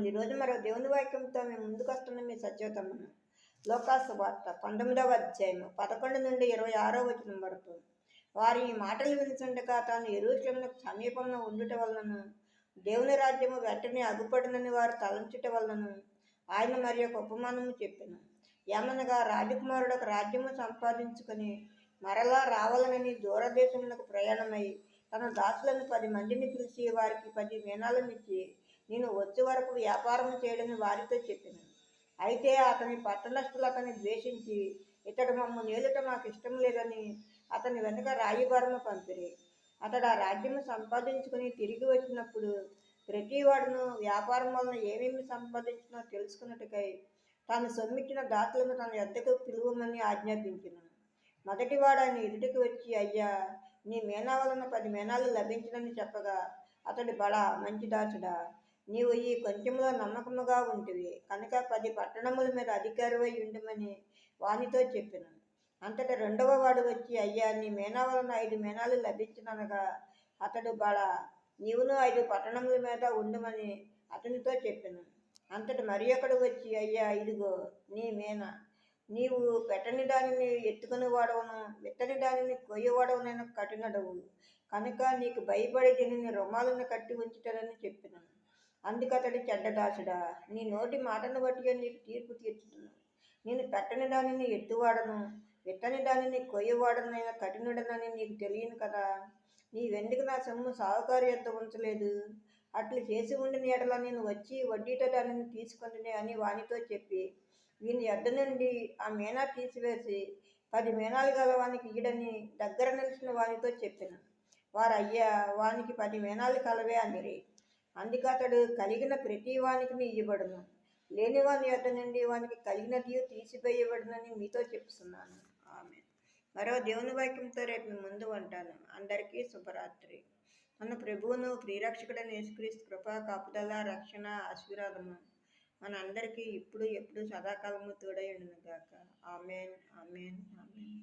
ఈరోజు మరో దేవుని వాక్యంతో మేము ముందుకు వస్తున్న మీ సత్యోతమ్మను లోకాసు వార్త 19వ అధ్యాయము 11 నుండి 26వ వచనం వరకు. వారి ఈ మాటలు వినుచుండగా తాను యెరూషలేమునకు సమీపంలో ఉండుట వలనను దేవుని రాజ్యము వెంటనే అగుపడునని వారు తలంచుట వలనను ఆయన మరి ఒక ఉపమానము చెప్పెను. ఏమనగా రాజకుమారుడు ఒక రాజ్యము సంపాదించుకొని మరలా రావాలనని దూరదేశములకు ప్రయాణమై తన దాసులను 10 మందిని పిలిచి వారికి 10 మీనాలనిచ్చి నేను వచ్చే వరకు వ్యాపారం చేయడని వారితో చెప్పాను. అయితే అతని పట్టణస్థులు అతన్ని ద్వేషించి ఇతడు మమ్మల్ని ఏలుట మాకు ఇష్టం లేదని అతని వెనుక రాయబారము పంపిరి. అతడు ఆ రాజ్యము సంపాదించుకుని తిరిగి వచ్చినప్పుడు ప్రతి వాడును వ్యాపారం వలన ఏమేమి సంపాదించినో తెలుసుకున్నట్టుకై తాను సొమ్మిచ్చిన దాసులను తన యొద్దకు పిలువమని ఆజ్ఞాపించిన. మొదటివాడు ఆయన ఎదుటికి వచ్చి, అయ్యా, నీ మీనా వలన 10 మీనాలు లభించినని చెప్పగా అతడు, బడా మంచి దాసుడా, నీవు ఈ కొంచెంలో నమ్మకముగా ఉంటివి కనుక 10 పట్టణముల మీద అధికారివై ఉండమని వానితో చెప్పిన. అంతటా రెండవ వాడు వచ్చి, అయ్యా, నీ మీనా వలన 5 మీనాలు లభించిననగా అతడు, బడా, నీవును 5 పట్టణముల మీద ఉండమని అతనితో చెప్పిన. అంతటి మరి ఒకడు వచ్చి, అయ్యా, ఇదిగో నీ మీనా, నీవు పెట్టని దానిని ఎత్తుకుని వాడవును, విత్తని దానిని కొయ్యవాడవునైన కఠినడవు కనుక నీకు భయపడి దీనిని రుమాలను కట్టి ఉంచుతానని చెప్పిన. అందుకతడి, చెడ్డదాసుడా, నీ నోటి మాటను బట్టి నీకు తీర్పు తీర్చుతున్నాను. నేను పెట్టని దానిని ఎత్తువాడను, విత్తని దానిని కొయ్యవాడనైన కఠినుడనని నీకు తెలియను కదా. నీవెందుకు నా సొమ్ము సావుకారు యొద్ద ఉంచలేదు? అట్లు చేసి ఉండిన ఎడల నేను వచ్చి వడ్డీతో దానిని తీసుకొనినే అని వానితో చెప్పి వీని యొద్ద నుండి ఆ మీనా తీసివేసి 10 మీనాలు గల వానికి ఈడని దగ్గర నిలిచిన వానితో చెప్పిన. వారు, అయ్యా, వానికి 10 మీనాలు కలవే అనిరి. అందుకతడు, కలిగిన ప్రతి వానికి ఇయ్యబడును, లేని వాని యొద్ద నుండి వానికి కలిగినది తీసివేయబడునని మీతో చెప్తున్నాను. ఆమె మరో దేవుని వాక్యంతో రేపు మీ ముందు ఉంటాను. అందరికీ శుభరాత్రి. మన ప్రభువును ప్రియరక్షకుడైన యేసుక్రీస్తు కృపా, కాపుదల, రక్షణ, ఆశీర్వాదము మన అందరికీ ఇప్పుడు ఎప్పుడు సదాకాలము తోడై ఉండును గాక. Amen, amen, amen.